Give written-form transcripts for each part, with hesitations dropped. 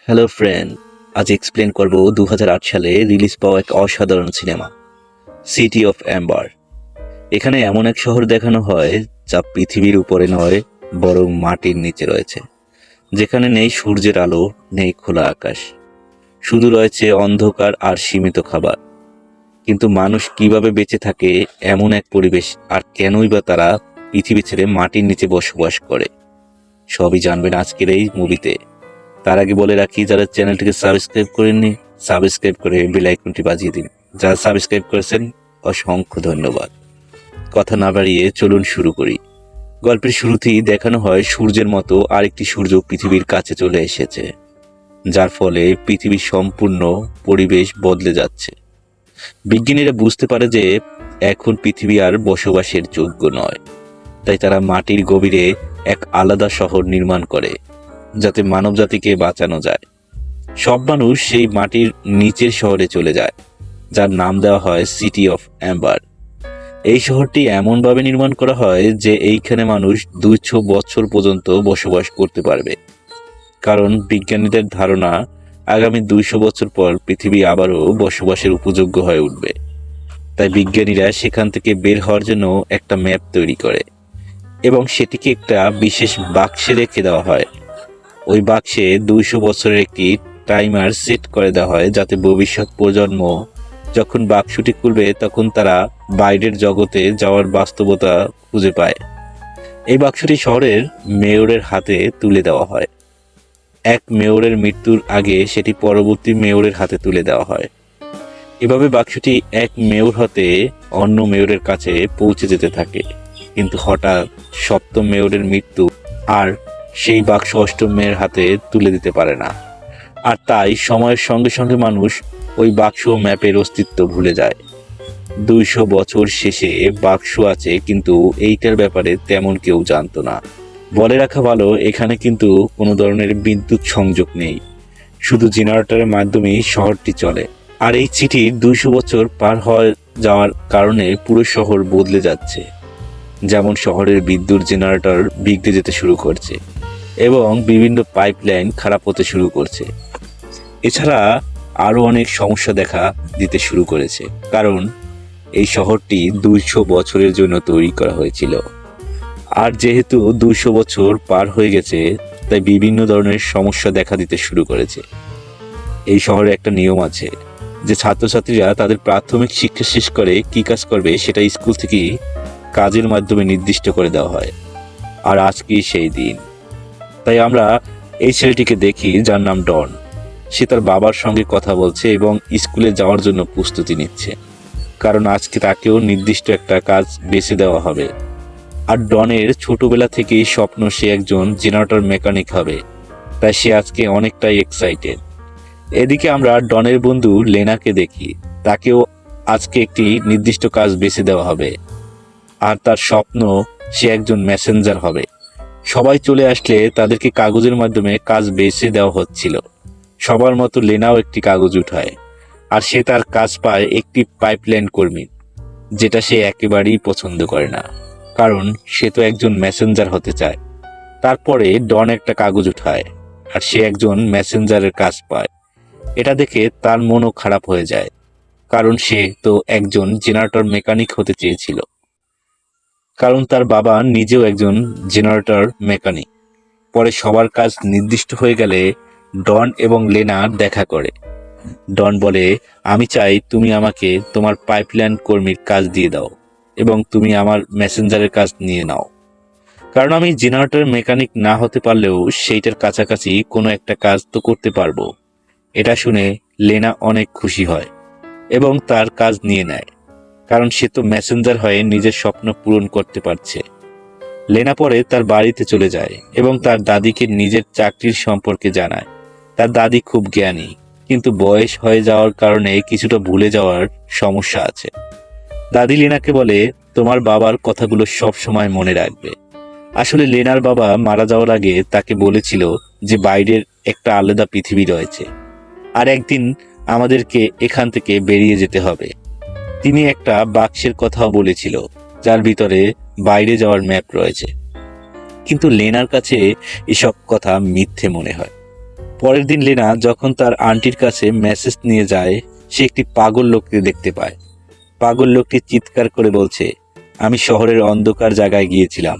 Hello friend, আজ explain করব 2008 সালে রিলিজ পাওয়া এক অসাধারণ সিনেমা সিটি অফ অ্যাম্বার। এখানে এমন এক শহর দেখানো হয় যা পৃথিবীর উপরে নয় বরং মাটির নিচে রয়েছে, যেখানে নেই সূর্যের আলো, নেই খোলা আকাশ, শুধু রয়েছে অন্ধকার আর সীমিত খাবার। কিন্তু মানুষ কিভাবে বেঁচে থাকে এমন এক পরিবেশ, আর কেনই বা তারা পৃথিবী ছেড়ে মাটির নিচে বসবাস করে, সবই জানবেন আজকের এই মুভিতে। তার আগে বলে রাখি, যারা চ্যানেলটিকে সাবস্ক্রাইব করেননি, সাবস্ক্রাইব করে বেল আইকনটি বাজিয়ে দিন। যারা সাবস্ক্রাইব করেছেন অসংখ্য ধন্যবাদ। কথা না বাড়িয়ে চলুন শুরু করি। গল্পের শুরুতেই দেখানো হয় সূর্যের মতো আরেকটি সূর্য পৃথিবীর কাছে চলে এসেছে, যার ফলে পৃথিবীর সম্পূর্ণ পরিবেশ বদলে যাচ্ছে। বিজ্ঞানীরা বুঝতে পারে যে এখন পৃথিবী আর বসবাসের যোগ্য নয়, তাই তারা মাটির গভীরে এক আলাদা শহর নির্মাণ করে, যাতে মানবজাতিকে বাঁচানো যায়। সব মানুষ সেই মাটির নিচের শহরে চলে যায়, যার নাম দেওয়া হয় সিটি অফ অ্যাম্বার। এই শহরটি এমনভাবে নির্মাণ করা হয় যে এইখানে মানুষ 200 বছর পর্যন্ত বসবাস করতে পারবে, কারণ বিজ্ঞানীদের ধারণা আগামী 200 বছর পর পৃথিবী আবারও বসবাসের উপযোগ্য হয়ে উঠবে। তাই বিজ্ঞানীরা সেখান থেকে বের হওয়ার জন্য একটা ম্যাপ তৈরি করে এবং সেটিকে একটা বিশেষ বাক্সে রেখে দেওয়া হয়। ওই বাক্সে 200 বছরের একটি টাইমার সেট করে দেওয়া হয়, যাতে ভবিষ্যৎ প্রজন্ম যখন বাক্সটি খুলবে তখন তারা বাইরের জগতে যাওয়ার বাস্তবতা খুঁজে পায়। এই বাক্সটি শহরের মেয়রের হাতে তুলে দেওয়া হয়। এক মেয়রের মৃত্যুর আগে সেটি পরবর্তী মেয়রের হাতে তুলে দেওয়া হয়। এভাবে বাক্সটি এক মেয়র হতে অন্য মেয়রের কাছে পৌঁছে যেতে থাকে। কিন্তু হঠাৎ সপ্তম মেয়রের মৃত্যু, আর সেই বাক্স অষ্টম মেয়ের হাতে তুলে দিতে পারে না। আর তাই সময়ের সঙ্গে সঙ্গে মানুষ ওই বাক্স ও ম্যাপের অস্তিত্ব ভুলে যায়। 200 বছর শেষে বাক্স আছে, কিন্তু এইটার ব্যাপারে তেমন কেউ জানতো না। বলে রাখা ভালো, এখানে কিন্তু কোনো ধরনের বিদ্যুৎ সংযোগ নেই, শুধু জেনারেটরের মাধ্যমেই শহরটি চলে। আর এই চিঠির 200 বছর পার হয়ে যাওয়ার কারণে পুরো শহর বদলে যাচ্ছে। যেমন শহরের বিদ্যুৎ জেনারেটর বিগড়ে যেতে শুরু করছে এবং বিভিন্ন পাইপলাইন খারাপ হতে শুরু করছে। এছাড়া আরও অনেক সমস্যা দেখা দিতে শুরু করেছে, কারণ এই শহরটি 200 বছরের জন্য তৈরি করা হয়েছিল। আর যেহেতু 200 বছর পার হয়ে গেছে, তাই বিভিন্ন ধরনের সমস্যা দেখা দিতে শুরু করেছে। এই শহরে একটা নিয়ম আছে যে ছাত্রছাত্রীরা তাদের প্রাথমিক শিক্ষা শেষ করে কি কাজ করবে সেটা স্কুল থেকেই কাজের মাধ্যমে নির্দিষ্ট করে দেওয়া হয়। আর আজকেই সেই দিন। তাই আমরা এই ছেলেটিকে দেখি, যার নাম ডন। সে তার বাবার সঙ্গে কথা বলছে এবং স্কুলে যাওয়ার জন্য প্রস্তুতি নিচ্ছে, কারণ আজকে তাকেও নির্দিষ্ট একটা কাজ বেছে দেওয়া হবে। আর ডনের ছোটবেলা থেকেই স্বপ্ন সে একজন জেনারেটর মেকানিক হবে, তাই সে আজকে অনেকটাই এক্সাইটেড। এদিকে আমরা ডনের বন্ধু লেনাকে দেখি, তাকেও আজকে একটি নির্দিষ্ট কাজ বেছে দেওয়া হবে, আর তার স্বপ্ন সে একজন মেসেঞ্জার হবে। সবাই চলে আসলে তাদেরকে কাগজের মাধ্যমে কাজ বেছে দেওয়া হচ্ছিল। সবার মতো লেনাও একটি কাগজ উঠায়, আর সে তার কাজ পায় একটি পাইপলাইন কর্মী, যেটা সে একেবারেই পছন্দ করে না, কারণ সে তো একজন মেসেঞ্জার হতে চায়। তারপরে ডন একটা কাগজ উঠায়, আর সে একজন মেসেঞ্জারের কাজ পায়। এটা দেখে তার মনও খারাপ হয়ে যায়, কারণ সে তো একজন জেনারেটর মেকানিক হতে চেয়েছিল, কারণ তার বাবা নিজেও একজন জেনারেটর মেকানিক। পরে সবার কাজ নির্দিষ্ট হয়ে গেলে ডন এবং লেনা দেখা করে। ডন বলে, আমি চাই তুমি আমাকে তোমার পাইপলাইন কর্মীর কাজ দিয়ে দাও এবং তুমি আমার মেসেঞ্জারের কাজ নিয়ে নাও, কারণ আমি জেনারেটর মেকানিক না হতে পারলেও সেইটার কাছাকাছি কোনো একটা কাজ তো করতে পারবো। এটা শুনে লেনা অনেক খুশি হয় এবং তার কাজ নিয়ে নেয়, কারণ সে তো মেসেঞ্জার হয়ে নিজের স্বপ্ন পূরণ করতে পারছে। লেনা পরে তার বাড়িতে চলে যায় এবং তার দাদিকে নিজের চাকরির সম্পর্কে জানায়। তার দাদি খুব জ্ঞানী, কিন্তু বয়স হয়ে যাওয়ার কারণে কিছুটা ভুলে যাওয়ার সমস্যা আছে। দাদি লেনাকে বলে, তোমার বাবার কথাগুলো সব সময় মনে রাখবে। আসলে লেনার বাবা মারা যাওয়ার আগে তাকে বলেছিল যে বাইরের একটা আলাদা পৃথিবী রয়েছে, আর একদিন আমাদেরকে এখান থেকে বেরিয়ে যেতে হবে। তিনি একটা বাক্সের কথাও বলেছিল, যার ভিতরে বাইরে যাওয়ার ম্যাপ রয়েছে। কিন্তু লেনার কাছে এসব কথা মিথ্যে মনে হয়। পরের দিন লেনা যখন তার আন্টির কাছে মেসেজ নিয়ে যায়, সে একটি পাগল লোককে দেখতে পায়। পাগল লোকটি চিৎকার করে বলছে, আমি শহরের অন্ধকার জায়গায় গিয়েছিলাম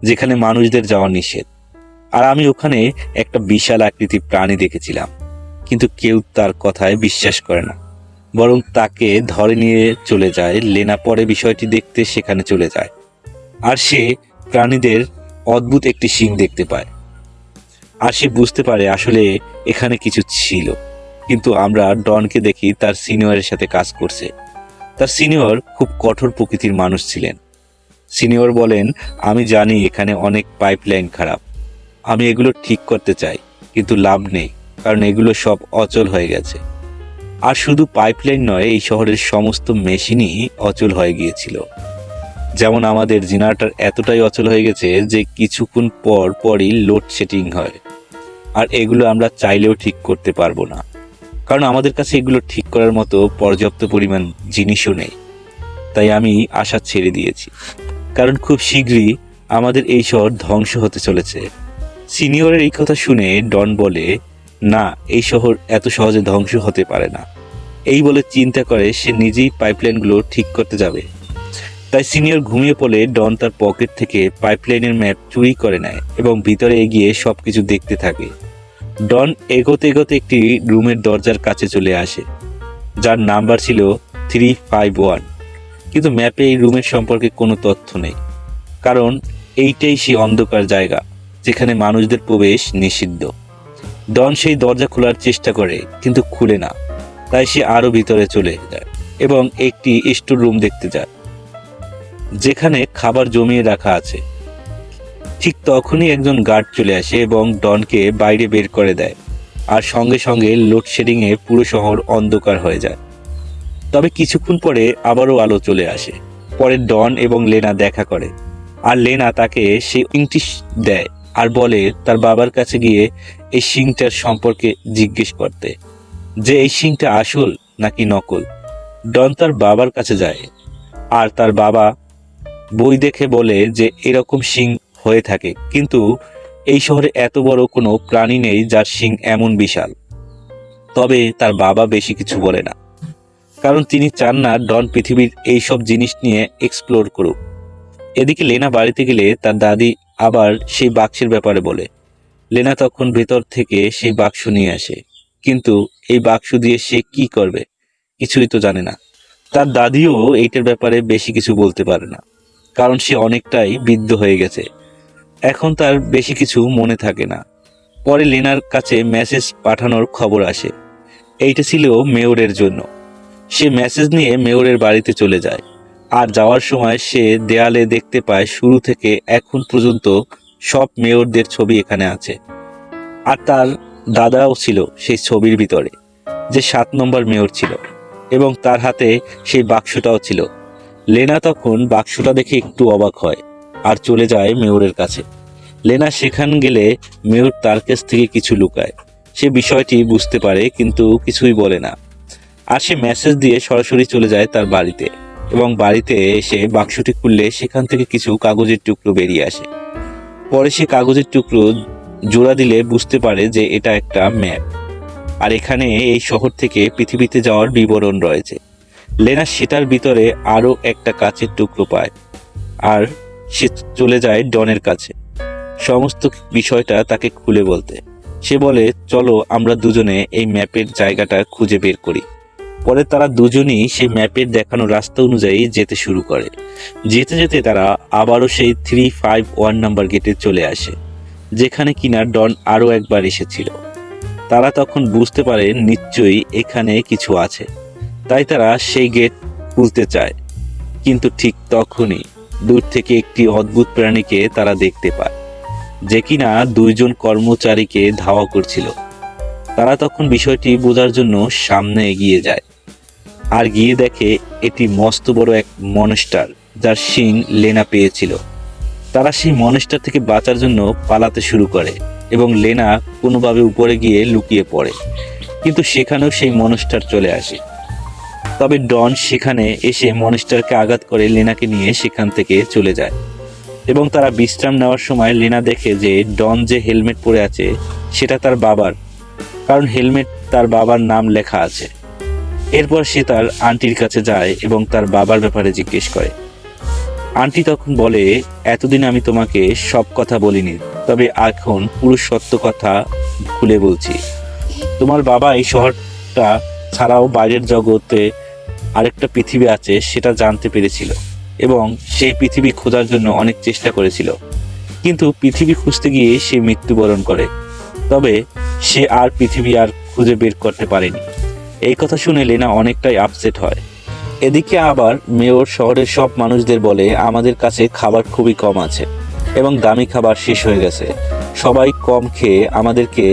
যেখানে মানুষদের যাওয়া নিষেধ, আর আমি ওখানে একটা বিশাল আকৃতির প্রাণী দেখেছিলাম, কিন্তু কেউ তার কথায় বিশ্বাস করে না, বরং তাকে ধরে নিয়ে চলে যায়। লেনা পরে বিষয়টি দেখতে সেখানে চলে যায়, আর সে প্রাণীদের অদ্ভুত একটি শিং দেখতে পায়। আর সে বুঝতে পারে আসলে এখানে কিছু ছিল। কিন্তু আমরা ডনকে দেখি তার সিনিয়রের সাথে কাজ করছে। তার সিনিয়র খুব কঠোর প্রকৃতির মানুষ ছিলেন। সিনিয়র বলেন, আমি জানি এখানে অনেক পাইপলাইন খারাপ, আমি এগুলো ঠিক করতে চাই, কিন্তু লাভ নেই, কারণ এগুলো সব অচল হয়ে গেছে। আর শুধু পাইপলাইন নয়, এই শহরের সমস্ত মেশিনই অচল হয়ে গিয়েছিল। যেমন আমাদের জেনারেটর এতটাই অচল হয়ে গেছে যে কিছুক্ষণ পর পরই লোডশেডিং হয়, আর এগুলো আমরা চাইলেও ঠিক করতে পারবো না, কারণ আমাদের কাছে এগুলো ঠিক করার মতো পর্যাপ্ত পরিমাণ জিনিসও নেই। তাই আমি আশা ছেড়ে দিয়েছি, কারণ খুব শীঘ্রই আমাদের এই শহর ধ্বংস হতে চলেছে। সিনিয়রের এই কথা শুনে ডন বলে, না, এই শহর এত সহজে ধ্বংস হতে পারে না। এই বলে চিন্তা করে সে নিজেই পাইপলাইনগুলো ঠিক করতে যাবে। তাই সিনিয়র ঘুমিয়ে পড়লে ডন তার পকেট থেকে পাইপলাইনের ম্যাপ চুরি করে নেয় এবং ভিতরে এগিয়ে সবকিছু দেখতে থাকে। ডন এগোতে এগোতে একটি রুমের দরজার কাছে চলে আসে, যার নাম্বার ছিল 351, কিন্তু ম্যাপে এই রুমের সম্পর্কে কোনো তথ্য নেই, কারণ এইটাই সেই অন্ধকার জায়গা যেখানে মানুষদের প্রবেশ নিষিদ্ধ। ডন সেই দরজা খোলার চেষ্টা করে, কিন্তু খুলে না। তাই সে আরো ভিতরে চলে যায় এবং একটি স্টোর রুম দেখতে যায় যেখানে খাবার জমিয়ে রাখা আছে। ঠিক তখনই একজন গার্ড চলে আসে এবং ডনকে বাইরে বের করে দেয়, আর সঙ্গে সঙ্গে লোডশেডিংয়ে পুরো শহর অন্ধকার হয়ে যায়। তবে কিছুক্ষণ পরে আবারও আলো চলে আসে। পরে ডন এবং লেনা দেখা করে, আর লেনা তাকে সেই ইংটিশ দেয় আর বলে তার বাবার কাছে গিয়ে এই শিংটার সম্পর্কে জিজ্ঞেস করতে, যে এই শিংটা আসল নাকি নকল। ডন তার বাবার কাছে যায়, আর তার বাবা বই দেখে বলে যে এরকম শিং হয়ে থাকে, কিন্তু এই শহরে এত বড় কোনো প্রাণী নেই যার শিং এমন বিশাল। তবে তার বাবা বেশি কিছু বলে না, কারণ তিনি চান না ডন পৃথিবীর এইসব জিনিস নিয়ে এক্সপ্লোর করুক। এদিকে লেনা বাড়িতে গেলে তার দাদি আবার সেই বাক্সের ব্যাপারে বলে। লেনা তখন ভেতর থেকে সেই বাক্স নিয়ে আসে, কিন্তু এই বাক্স দিয়ে সে কি করবে কিছুই তো জানে না। তার দাদিও এইটার ব্যাপারে বেশি কিছু বলতে পারে না, কারণ সে অনেকটাই বৃদ্ধ হয়ে গেছে। এখন তার বেশি কিছু মনে থাকে না। পরে লেনার কাছে মেসেজ পাঠানোর খবর আসে। এইটা ছিল মেয়রের জন্য। সে মেসেজ নিয়ে মেয়রের বাড়িতে চলে যায়, আর যাওয়ার সময় সে দেয়ালে দেখতে পায় শুরু থেকে এখন পর্যন্ত সব মেয়রদের ছবি এখানে আছে, আর তার দাদাও ছিল সেই ছবির ভিতরে, যে 7 নম্বর মেয়র ছিল, এবং তার হাতে সেই বাক্সটাও ছিল। লেনা তখন বাক্সটা দেখে একটু অবাক হয় আর চলে যায় মেয়রের কাছে। লেনা সেখান গেলে মেয়র তার কাছ থেকে কিছু লুকায়। সে বিষয়টি বুঝতে পারে, কিন্তু কিছুই বলে না। আর সে মেসেজ দিয়ে সরাসরি চলে যায় তার বাড়িতে, এবং বাড়িতে এসে বাক্সটি খুললে সেখান থেকে কিছু কাগজের টুকরো বেরিয়ে আসে। পরে সে কাগজের টুকরো জোড়া দিলে বুঝতে পারে যে এটা একটা ম্যাপ, আর এখানে এই শহর থেকে পৃথিবীতে যাওয়ার বিবরণ রয়েছে। লেনা সেটার ভিতরে আরো একটা কাচের টুকরো পায়, আর সে চলে যায় ডনের কাছে সমস্ত বিষয়টা তাকে খুলে বলতে। সে বলে, চলো আমরা দুজনে এই ম্যাপের জায়গাটা খুঁজে বের করি। পরে তারা দুজনই সেই ম্যাপের দেখানো রাস্তা অনুযায়ী যেতে শুরু করে। যেতে যেতে তারা আবারও সেই 351 নাম্বার গেটে চলে আসে, যেখানে কিনা ডন আরো একবার এসেছিল। তারা তখন বুঝতে পারে নিশ্চয়ই এখানে কিছু আছে, তাই তারা সেই গেট খুলতে চায়। কিন্তু ঠিক তখনই দূর থেকে একটি অদ্ভুত প্রাণীকে তারা দেখতে পায়, যে কিনা 2 জন কর্মচারীকে ধাওয়া করছিল। তারা তখন বিষয়টি বোঝার জন্য সামনে এগিয়ে যায়, আর গিয়ে দেখে এটি মস্ত বড় এক মনস্টার, যার শিং লেনা পেয়েছিল। তারা সেই মনস্টার থেকে বাঁচার জন্য পালাতে শুরু করে, এবং লেনা কোনোভাবে উপরে গিয়ে লুকিয়ে পড়ে, কিন্তু সেখানেও সেই মনস্টার চলে আসে। তবে ডন সেখানে এসে মনস্টারকে আঘাত করে লেনাকে নিয়ে সেখান থেকে চলে যায়, এবং তারা বিশ্রাম নেওয়ার সময় লেনা দেখে যে ডন যে হেলমেট পরে আছে সেটা তার বাবার, কারণ হেলমেট তার বাবার নাম লেখা আছে। এরপর সে তার আন্টির কাছে যায় এবং তার বাবার ব্যাপারে জিজ্ঞেস করে। আন্টি তখন বলে, এতদিন আমি তোমাকে সব কথা বলিনি, তবে এখন পুরো সত্য কথা খুলে বলছি। তোমার বাবা এই শহরটা ছাড়াও বাইরের জগতে আরেকটা পৃথিবী আছে সেটা জানতে পেরেছিল এবং সেই পৃথিবী খোঁজার জন্য অনেক চেষ্টা করেছিল, কিন্তু পৃথিবী খুঁজতে গিয়ে সে মৃত্যুবরণ করে। তবে সে আর পৃথিবী আর খুঁজে বের করতে পারেনি। এই কথা শুনে লেনা অনেকটাই আপসেট হয়। এদিকে আবার মেয়র শহরের সব মানুষদের বলে, আমাদের কাছে খাবার খুবই কম আছে এবং দামি খাবার শেষ হয়ে গেছে। সবাই কম খেয়ে আমাদেরকে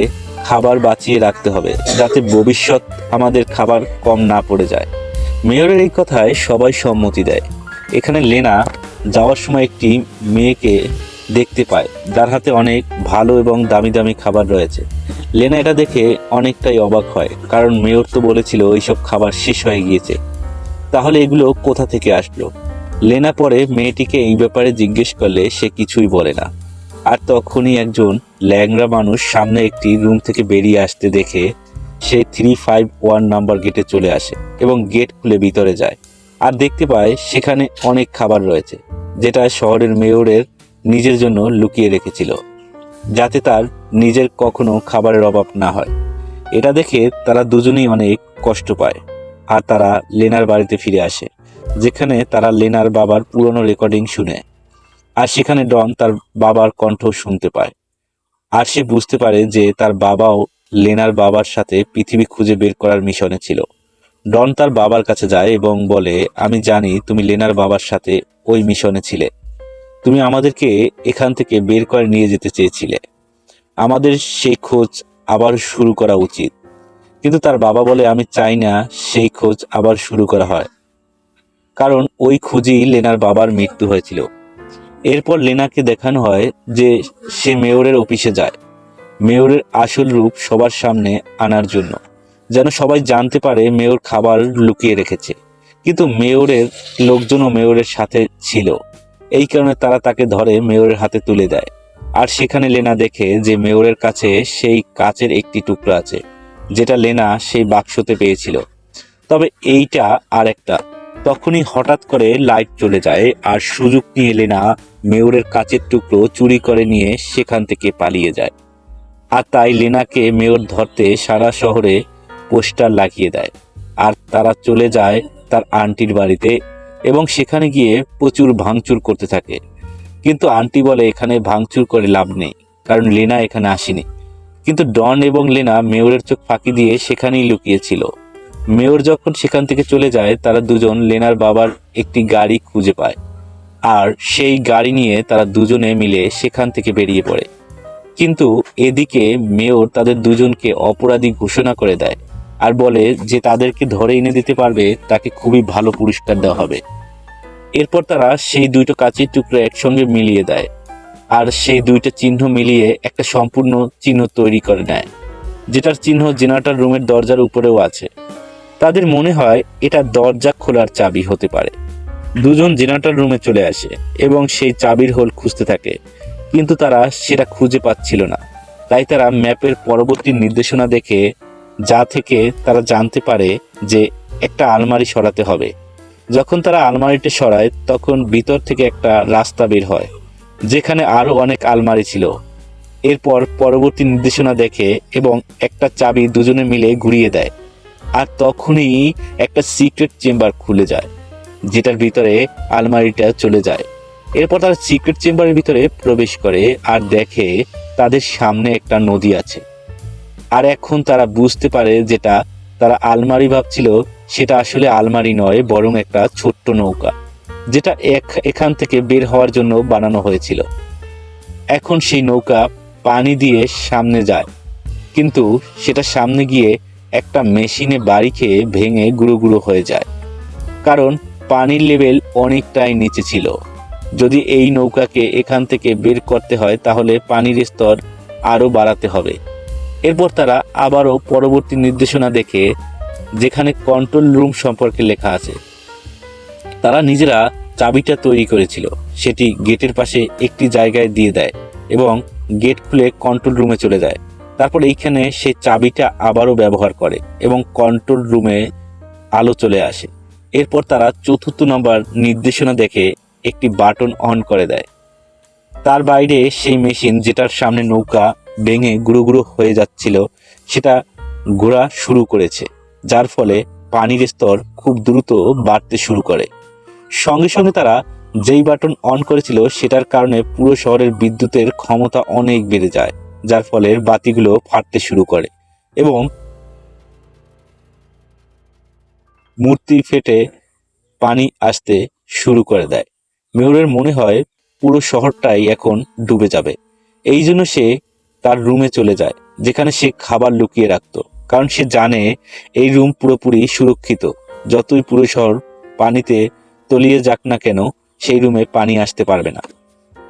খাবার বাঁচিয়ে রাখতে হবে, যাতে ভবিষ্যৎ আমাদের খাবার কম না পড়ে যায়। মেয়রের এই কথায় সবাই সম্মতি দেয়। এখানে লেনা যাওয়ার সময় একটি মেয়েকে দেখতে পায় যার হাতে অনেক ভালো এবং দামি দামি খাবার রয়েছে। লেনা এটা দেখে অনেকটাই অবাক হয়, কারণ মেয়র তো বলেছিল এইসব খাবার শেষ হয়ে গিয়েছে। তাহলে এগুলো কোথা থেকে আসলো? লেনা পরে মেয়েটিকে এই ব্যাপারে জিজ্ঞেস করলে সে কিছুই বলে না। আর তখনই একজন ল্যাংড়া মানুষ সামনে একটি রুম থেকে বেরিয়ে আসতে দেখে সে 351 নাম্বার গেটে চলে আসে এবং গেট খুলে ভিতরে যায়। আর দেখতে পায় সেখানে অনেক খাবার রয়েছে, যেটা শহরের মেয়রের নিজের জন্য লুকিয়ে রেখেছিল, যাতে তার নিজের কখনো খাবারের অভাব না হয়। এটা দেখে তারা দুজনেই অনেক কষ্ট পায়। আর তারা লেনার বাড়িতে ফিরে আসে, যেখানে তারা লেনার বাবার পুরনো রেকর্ডিং শুনে। আর সেখানে ডন তার বাবার কণ্ঠ শুনতে পায়। আর সে বুঝতে পারে যে তার বাবাও লেনার বাবার সাথে পৃথিবী খুঁজে বের করার মিশনে ছিল। ডন তার বাবার কাছে যায় এবং বলে, আমি জানি তুমি লেনার বাবার সাথে ওই মিশনে ছিলে। তুমি আমাদেরকে এখান থেকে বের করে নিয়ে যেতে চেয়েছিলে। আমাদের সেই খোঁজ আবার শুরু করা উচিত। কিন্তু তার বাবা বলে, আমি চাই না সেই খোঁজ আবার শুরু করা হয়, কারণ ওই খোঁজেই লেনার বাবার মৃত্যু হয়েছিল। এরপর লেনাকে দেখানো হয় যে সে মেয়রের অফিসে যায়, মেয়রের আসল রূপ সবার সামনে আনার জন্য, যেন সবাই জানতে পারে মেয়র খাবার লুকিয়ে রেখেছে। কিন্তু মেয়রের লোকজনও মেয়রের সাথে ছিল, এই কারণে তারা তাকে ধরে মেয়রের হাতে তুলে দেয়। আর সেখানে লেনা দেখে যে মেয়রের কাছে সেই কাচের একটি টুকরা আছে, যেটা লেনা সেই বাক্সতে পেয়েছিল। তবে এইটা আর একটা। তখনই হঠাৎ করে লাইট চলে যায় আর সুযোগ নিয়ে লেনা মেয়রের কাচের টুকরো চুরি করে নিয়ে সেখান থেকে পালিয়ে যায়। আর তাই লেনাকে মেয়র ধরতে সারা শহরে পোস্টার লাগিয়ে দেয়। আর তারা চলে যায় তার আন্টির বাড়িতে এবং সেখানে গিয়ে প্রচুর ভাঙচুর করতে থাকে। কিন্তু আন্টি বলে, এখানে ভাঙচুর করে লাভ নেই, কারণ লেনা এখানে আসেনি। কিন্তু ডন এবং লেনা মেয়রের চোখ ফাঁকি দিয়ে সেখানেই লুকিয়েছিল। মেয়র যখন সেখান থেকে চলে যায়, তারা দুজন লেনার বাবার একটি গাড়ি খুঁজে পায় আর সেই গাড়ি নিয়ে তারা দুজনে মিলে সেখান থেকে বেরিয়ে পড়ে। কিন্তু এদিকে মেয়র তাদের দুজনকে অপরাধী ঘোষণা করে দেয় আর বলে যে তাদেরকে ধরে এনে দিতে পারবে তাকে খুবই ভালো পুরস্কার দেওয়া হবে। এরপর তারা সেই দুটো কাচের টুকরো একসঙ্গে মিলিয়ে দেয় আর সেই দুইটা চিহ্ন মিলিয়ে একটা সম্পূর্ণ চিহ্ন তৈরি করে নেয়, যেটার চিহ্ন জেনারেটর রুমের দরজার উপরেও আছে। তাদের মনে হয় এটা দরজা খোলার চাবি হতে পারে। দুজন জেনারেটর রুমে চলে আসে এবং সেই চাবির হোল খুঁজতে থাকে, কিন্তু তারা সেটা খুঁজে পাচ্ছিল না। তাই তারা ম্যাপের পরবর্তী নির্দেশনা দেখে, যা থেকে তারা জানতে পারে যে একটা আলমারি সরাতে হবে। যখন তারা আলমারিটা সরায়, তখন ভিতর থেকে একটা রাস্তা বের হয়, যেখানে আরো অনেক আলমারি ছিল। এরপর পরবর্তী নির্দেশনা দেখে এবং একটা চাবি দুজনে মিলে ঘুরিয়ে দেয়, আর তখনই একটা সিক্রেট চেম্বার খুলে যায়, যেটার ভিতরে আলমারিটা চলে যায়। এরপর তারা সিক্রেট চেম্বারের ভিতরে প্রবেশ করে আর দেখে তাদের সামনে একটা নদী আছে। আর এখন তারা বুঝতে পারে যেটা তারা আলমারি ভাবছিল সেটা আসলে আলমারি নয়, বরং একটা ছোট্ট নৌকা, যেটা এখান থেকে বের হওয়ার জন্য বানানো হয়েছিল। এখন সেই নৌকা পানি দিয়ে সামনে যায়, কিন্তু সেটা সামনে গিয়ে একটা মেশিনে বাড়ি খেয়ে ভেঙে গুঁড়ো গুঁড়ো হয়ে যায়, কারণ পানির লেভেল অনেকটাই নিচে ছিল। যদি এই নৌকাকে এখান থেকে বের করতে হয়, তাহলে পানির স্তর আরও বাড়াতে হবে। এরপর তারা আবারও পরবর্তী নির্দেশনা দেখে, যেখানে কন্ট্রোল রুম সম্পর্কে লেখা আছে। তারা নিজেরা চাবিটা তৈরি করেছিল, সেটি গেটের পাশে একটি জায়গায় দিয়ে দেয় এবং গেট খুলে কন্ট্রোল রুমে চলে যায়। তারপর এইখানে সে চাবিটা আবারও ব্যবহার করে এবং কন্ট্রোল রুমে আলো চলে আসে। এরপর তারা ৪র্থ নম্বর নির্দেশনা দেখে একটি বাটন অন করে দেয়। তার বাইরে সেই মেশিন যেটার সামনে নৌকা ভেঙে গুঁড়ো গুঁড়ো হয়ে যাচ্ছিল সেটা ঘোরা শুরু করেছে, যার ফলে পানির স্তর খুব দ্রুত বাড়তে শুরু করে। সঙ্গে সঙ্গে তারা যেই বাটন অন করেছিল সেটার কারণে পুরো শহরের বিদ্যুতের ক্ষমতা অনেক বেড়ে যায়, যার ফলে বাতিগুলো ফাটতে শুরু করে এবং মূর্তি ফেটে পানি আসতে শুরু করে দেয়। মেয়রের মনে হয় পুরো শহরটাই এখন ডুবে যাবে। এই জন্য সে তার রুমে চলে যায়, যেখানে সে খাবার লুকিয়ে রাখত, কারণ সে জানে এই রুম পুরোপুরি সুরক্ষিত। যতই পুরো শহর পানিতে তলিয়ে যাক না কেন, সেই রুমে পানি আসতে পারবে না।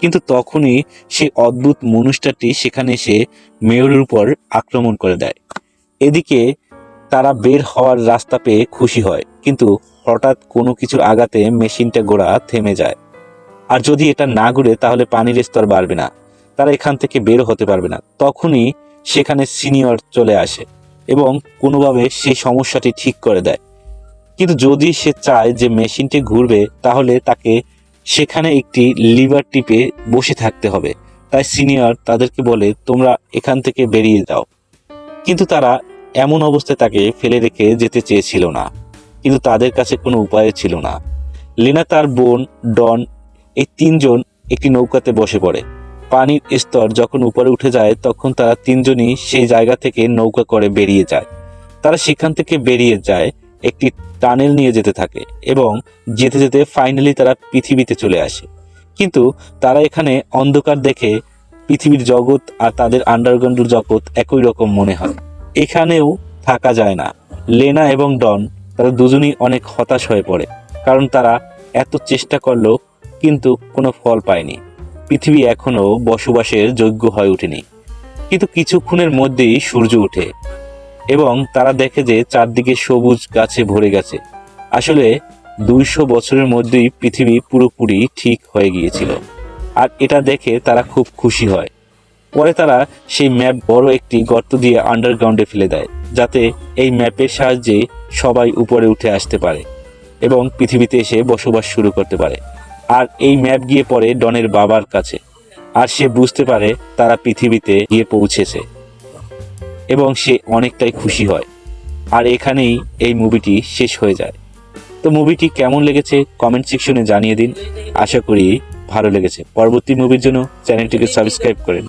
কিন্তু তখনই সেই অদ্ভুত মনুষ্যটি সেখানে এসে মেয়রের উপর আক্রমণ করে দেয়। এদিকে তারা বের হওয়ার রাস্তা পেয়ে খুশি হয়, কিন্তু হঠাৎ কোনো কিছুর আঘাতে মেশিনটা ঘোরা থেমে যায়। আর যদি এটা না ঘুরে তাহলে পানির স্তর বাড়বে না, তারা এখান থেকে বের হতে পারবে না। তখনই সেখানে সিনিয়র চলে আসে এবং কোনোভাবে সেই সমস্যাটি ঠিক করে দেয়। কিন্তু যদি সে চায় যে মেশিনটি ঘুরবে তাহলে তাকে সেখানে একটি লিভার টিপে বসে থাকতে হবে। তাই সিনিয়র তাদেরকে বলে, তোমরা এখান থেকে বেরিয়ে যাও। কিন্তু তারা এমন অবস্থায় তাকে ফেলে রেখে যেতে চেয়েছিল না, কিন্তু তাদের কাছে কোনো উপায় ছিল না। লেনা, তার বোন, ডন, এই 3জন একটি নৌকাতে বসে পড়ে। পানির স্তর যখন উপরে উঠে যায় তখন তারা 3জনই সেই জায়গা থেকে নৌকা করে বেরিয়ে যায়। তারা সেখান থেকে বেরিয়ে যায়, একটি টানেল নিয়ে যেতে থাকে এবং যেতে যেতে ফাইনালি তারা পৃথিবীতে চলে আসে। কিন্তু তারা এখানে অন্ধকার দেখে পৃথিবীর জগৎ আর তাদের আন্ডারগ্রাউন্ড জগৎ একই রকম মনে হয়। এখানেও থাকা যায় না। লেনা এবং ডন তারা দুজনই অনেক হতাশ হয়ে পড়ে, কারণ তারা এত চেষ্টা করলো কিন্তু কোনো ফল পায়নি। পৃথিবী এখনো বসবাসের যোগ্য হয়ে ওঠেনি। কিন্তু কিছুক্ষণের মধ্যেই সূর্য ওঠে এবং তারা দেখে যে চারদিকে সবুজ গাছে ভরে গেছে। আসলে 200 বছরের মধ্যেই পৃথিবী পুরোপুরি ঠিক হয়ে গিয়েছিল, আর এটা দেখে তারা খুব খুশি হয়। পরে তারা সেই ম্যাপ বড় একটি গর্ত দিয়ে আন্ডারগ্রাউন্ডে ফেলে দেয়, যাতে এই ম্যাপের সাহায্যে সবাই উপরে উঠে আসতে পারে এবং পৃথিবীতে এসে বসবাস শুরু করতে পারে। আর এই ম্যাপ গিয়ে পড়ে ডনের বাবার কাছে, আর সে বুঝতে পারে তারা পৃথিবীতে গিয়ে পৌঁছেছে এবং সে অনেকটাই খুশি হয়। আর এখানেই এই মুভিটি শেষ হয়ে যায়। তো মুভিটি কেমন লেগেছে কমেন্ট সেকশনে জানিয়ে দিন। আশা করি ভালো লেগেছে। পরবর্তী মুভির জন্য চ্যানেলটিকে সাবস্ক্রাইব করেন।